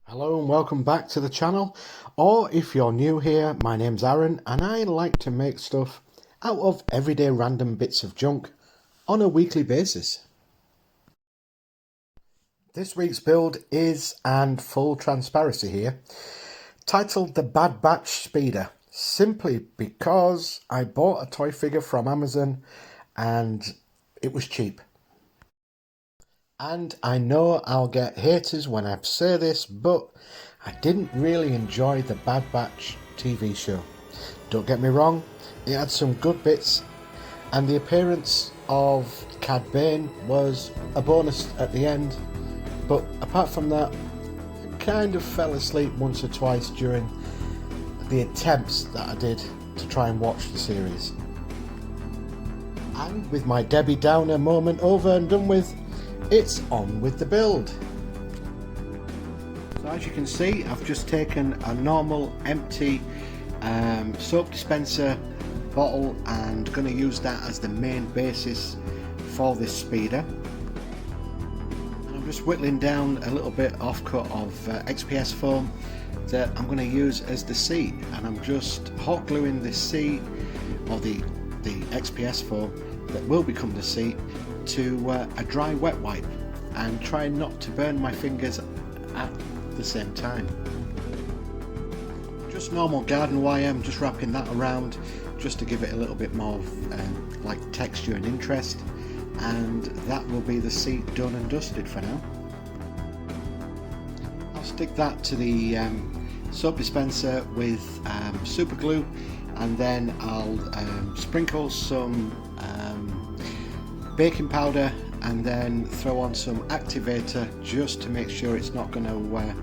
Hello and welcome back to the channel, or if you're new here, my name's Aaron and I like to make stuff out of everyday random bits of junk on a weekly basis. This week's build is, and full transparency here, titled the Bad Batch Speeder, simply because I bought a toy figure from Amazon and it was cheap. And I know I'll get haters when I say this, but I didn't really enjoy the Bad Batch TV show. Don't get me wrong, it had some good bits, and the appearance of Cad Bane was a bonus at the end, but apart from that, I kind of fell asleep once or twice during the attempts that I did to try and watch the series. And with my Debbie Downer moment over and done with, it's on with the build. So as you can see, I've just taken a normal empty soap dispenser bottle and going to use that as the main basis for this speeder. And I'm just whittling down a little bit offcut of XPS foam that I'm going to use as the seat, and I'm just hot gluing the seat, or the XPS foam that will become the seat, to a dry wet wipe, and try not to burn my fingers at the same time. Just normal garden wire, I'm just wrapping that around just to give it a little bit more like texture and interest, and that will be the seat done and dusted for now. I'll stick that to the soap dispenser with super glue, and then I'll sprinkle some baking powder and then throw on some activator just to make sure it's not going to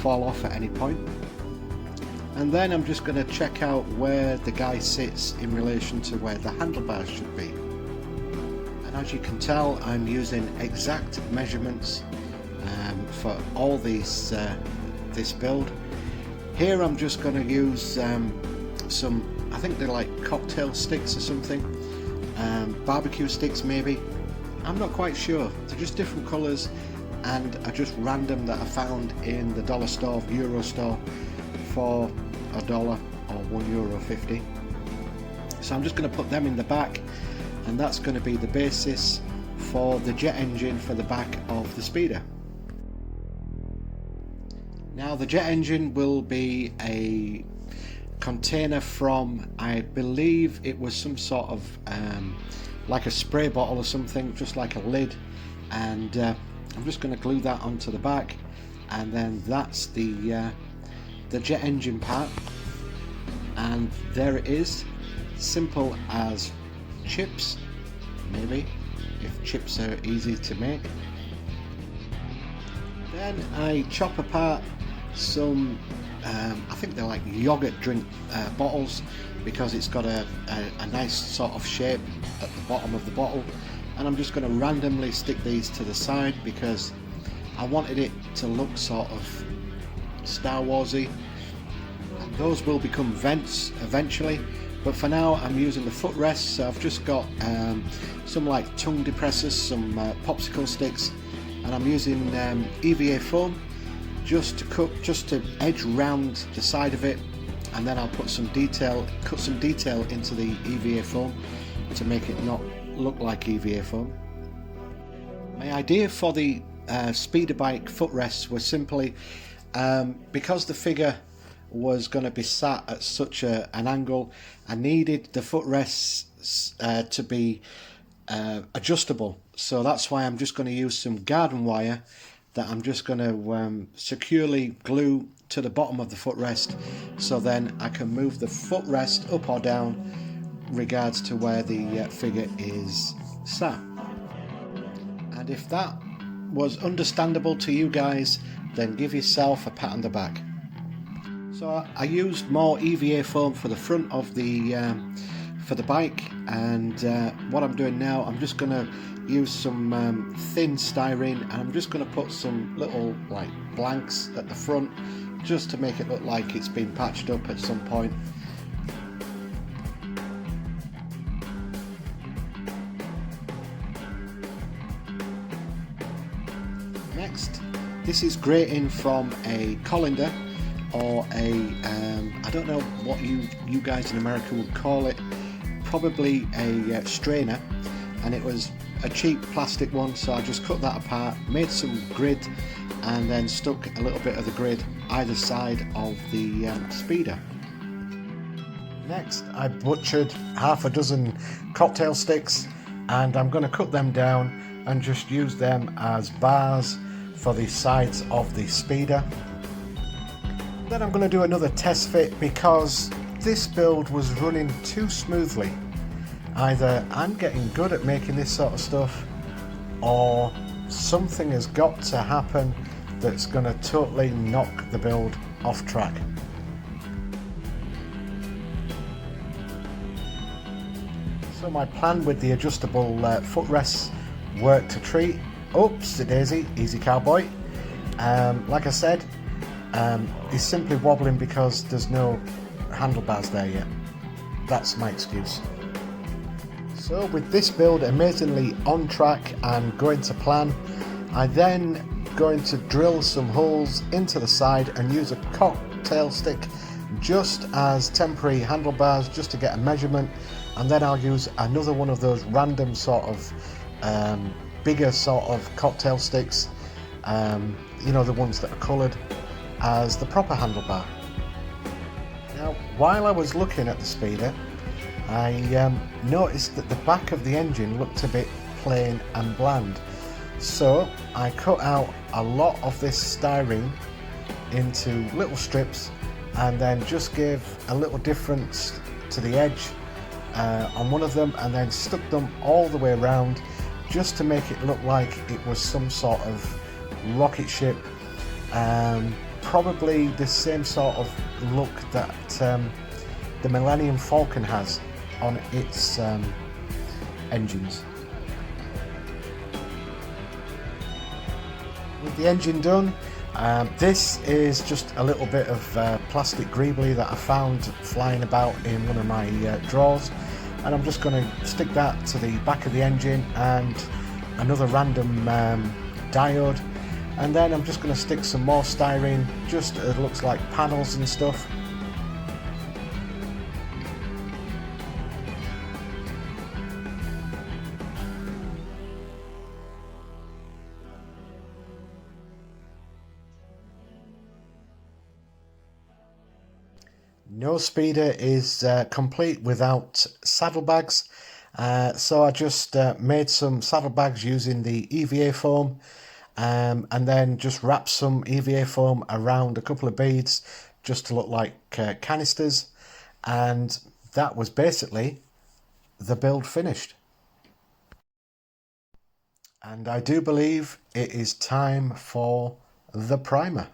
fall off at any point. And then I'm just going to check out where the guy sits in relation to where the handlebars should be. And as you can tell, I'm using exact measurements for all these this build. Here I'm just going to use some, I think they're like cocktail sticks or something. Barbecue sticks maybe, I'm not quite sure. They're just different colours and are just random that I found in the dollar store, euro store, for $1 or €1.50. So I'm just going to put them in the back, and that's going to be the basis for the jet engine for the back of the speeder. Now the jet engine will be a container from, I believe it was some sort of like a spray bottle or something, just like a lid, and I'm just going to glue that onto the back, and then that's the jet engine part, and there it is, simple as chips, maybe, if chips are easy to make. Then I chop apart some I think they're like yogurt drink bottles, because it's got a nice sort of shape at the bottom of the bottle, and I'm just going to randomly stick these to the side because I wanted it to look sort of Star Warsy, and those will become vents eventually, but for now I'm using the footrests. So I've just got some like tongue depressors, some popsicle sticks, and I'm using EVA foam just to edge round the side of it, and then I'll put some detail, cut some detail into the EVA foam to make it not look like EVA foam. My idea for the speeder bike footrests was simply because the figure was going to be sat at such an angle, I needed the footrests to be adjustable, so that's why I'm just going to use some garden wire that I'm just going to securely glue to the bottom of the footrest, so then I can move the footrest up or down regards to where the figure is sat. And if that was understandable to you guys, then give yourself a pat on the back. So I used more EVA foam for the front of the for the bike, and what I'm doing now, I'm just going to use some thin styrene, and I'm just going to put some little like blanks at the front just to make it look like it's been patched up at some point. Next This is grating from a colander or a, I don't know what you guys in America would call it, probably a strainer, and it was a cheap plastic one, so I just cut that apart, made some grid, and then stuck a little bit of the grid either side of the speeder. Next, I butchered half a dozen cocktail sticks, and I'm going to cut them down and just use them as bars for the sides of the speeder. Then I'm going to do another test fit because this build was running too smoothly. Either I'm getting good at making this sort of stuff, or something has got to happen that's going to totally knock the build off track. So my plan with the adjustable footrests worked a treat. Oops, a daisy, easy cowboy. Like I said, he's simply wobbling because there's no handlebars there yet. That's my excuse. So with this build amazingly on track and going to plan, I then going to drill some holes into the side and use a cocktail stick just as temporary handlebars, just to get a measurement, and then I'll use another one of those random sort of bigger sort of cocktail sticks, you know, the ones that are coloured, as the proper handlebar. Now, while I was looking at the speeder, I noticed that the back of the engine looked a bit plain and bland, so I cut out a lot of this styrene into little strips and then just gave a little difference to the edge on one of them, and then stuck them all the way around just to make it look like it was some sort of rocket ship, probably the same sort of look that the Millennium Falcon has on its engines. With the engine done, this is just a little bit of plastic greebly that I found flying about in one of my drawers, and I'm just going to stick that to the back of the engine and another random diode, and then I'm just going to stick some more styrene, just it looks like panels and stuff. No speeder is complete without saddlebags, so I just made some saddlebags using the EVA foam, and then just wrapped some EVA foam around a couple of beads just to look like canisters, and that was basically the build finished. And I do believe it is time for the primer.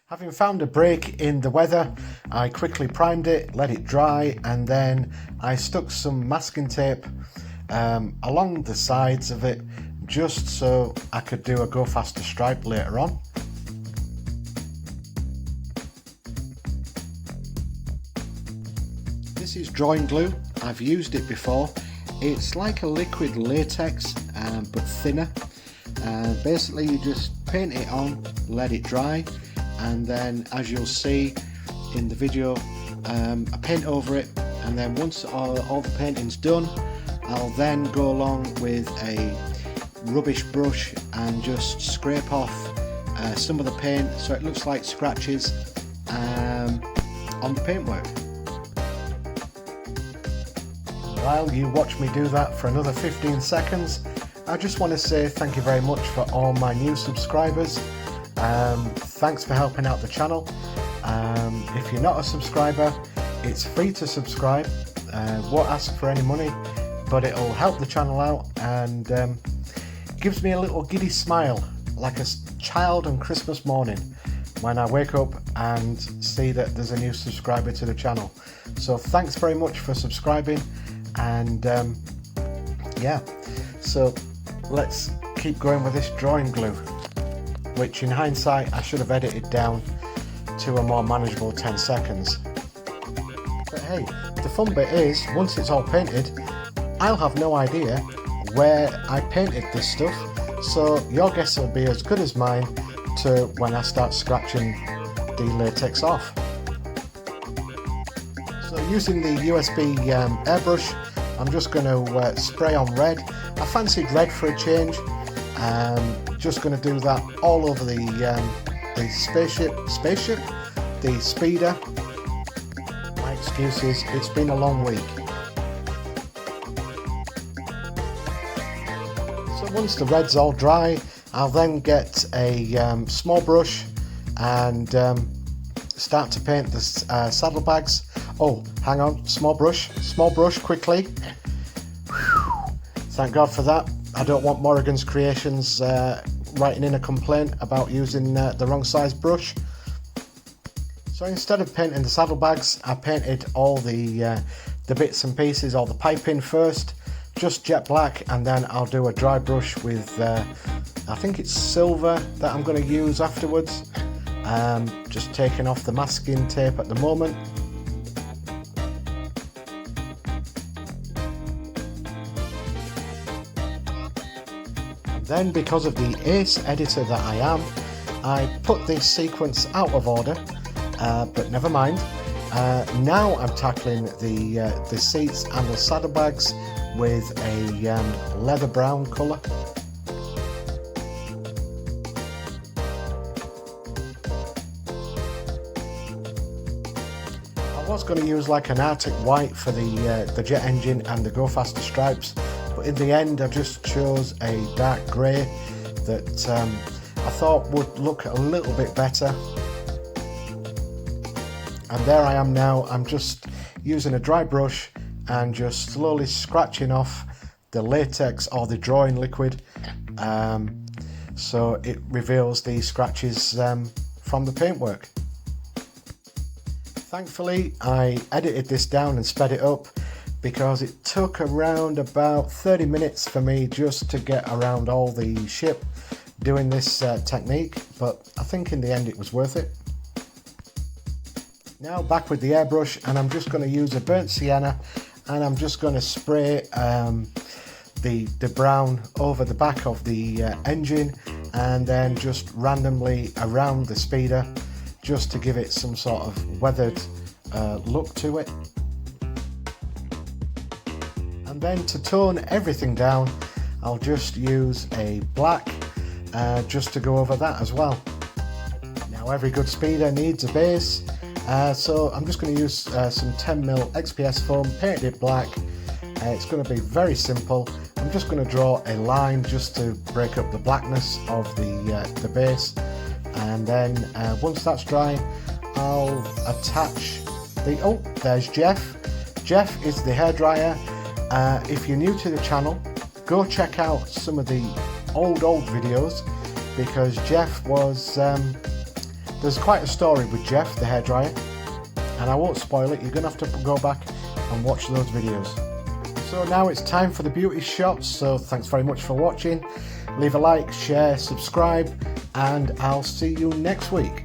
Having found a break in the weather, I quickly primed it, let it dry, and then I stuck some masking tape along the sides of it just so I could do a go faster stripe later on. This is drawing glue. I've used it before. It's like a liquid latex but thinner. Basically you just paint it on, let it dry, and then as you'll see in the video, I paint over it, and then once all the painting's done, I'll then go along with a rubbish brush and just scrape off some of the paint so it looks like scratches on the paintwork. While you watch me do that for another 15 seconds, I just want to say thank you very much for all my new subscribers. Thanks for helping out the channel. If you're not a subscriber, it's free to subscribe. Won't ask for any money, but it'll help the channel out and gives me a little giddy smile, like a child on Christmas morning when I wake up and see that there's a new subscriber to the channel. So thanks very much for subscribing, and yeah, so let's keep going with this drawing glue, which in hindsight I should have edited down to a more manageable 10 seconds. But hey, the fun bit is, once it's all painted, I'll have no idea where I painted this stuff, so your guess will be as good as mine to when I start scratching the latex off. So using the USB airbrush, I'm just going to spray on red. I fancied red for a change. Just going to do that all over the the speeder. My excuses, it's been a long week. So once the red's all dry, I'll then get a small brush and start to paint the saddlebags. Oh, hang on, small brush quickly. Thank God for that. I don't want Morrigan's Creations writing in a complaint about using the wrong size brush. So instead of painting the saddlebags, I painted all the bits and pieces, all the piping first, just jet black, and then I'll do a dry brush with, I think it's silver that I'm going to use afterwards. Just taking off the masking tape at the moment. Then, because of the ace editor that I am, I put this sequence out of order, but never mind. Now I'm tackling the seats and the saddlebags with a leather brown colour. I was going to use like an Arctic white for the jet engine and the Go Faster stripes, but in the end I just chose a dark grey that I thought would look a little bit better. And there I am now. I'm just using a dry brush and just slowly scratching off the latex or the drawing liquid, so it reveals the scratches from the paintwork. Thankfully I edited this down and sped it up, because it took around about 30 minutes for me just to get around all the ship doing this technique, but I think in the end it was worth it. Now back with the airbrush, and I'm just going to use a burnt sienna, and I'm just going to spray the brown over the back of the engine, and then just randomly around the speeder, just to give it some sort of weathered look to it. And then to tone everything down, I'll just use a black just to go over that as well. Now every good speeder needs a base, so I'm just going to use some 10mm XPS foam, painted it black. It's going to be very simple. I'm just going to draw a line just to break up the blackness of the base, and then once that's dry, I'll attach the, oh, there's Jeff. Jeff is the hairdryer. If you're new to the channel, go check out some of the old videos, because Jeff was, there's quite a story with Jeff the hairdryer, and I won't spoil it. You're gonna have to go back and watch those videos. So now it's time for the beauty shots, so thanks very much for watching. Leave a like, share, subscribe, and I'll see you next week.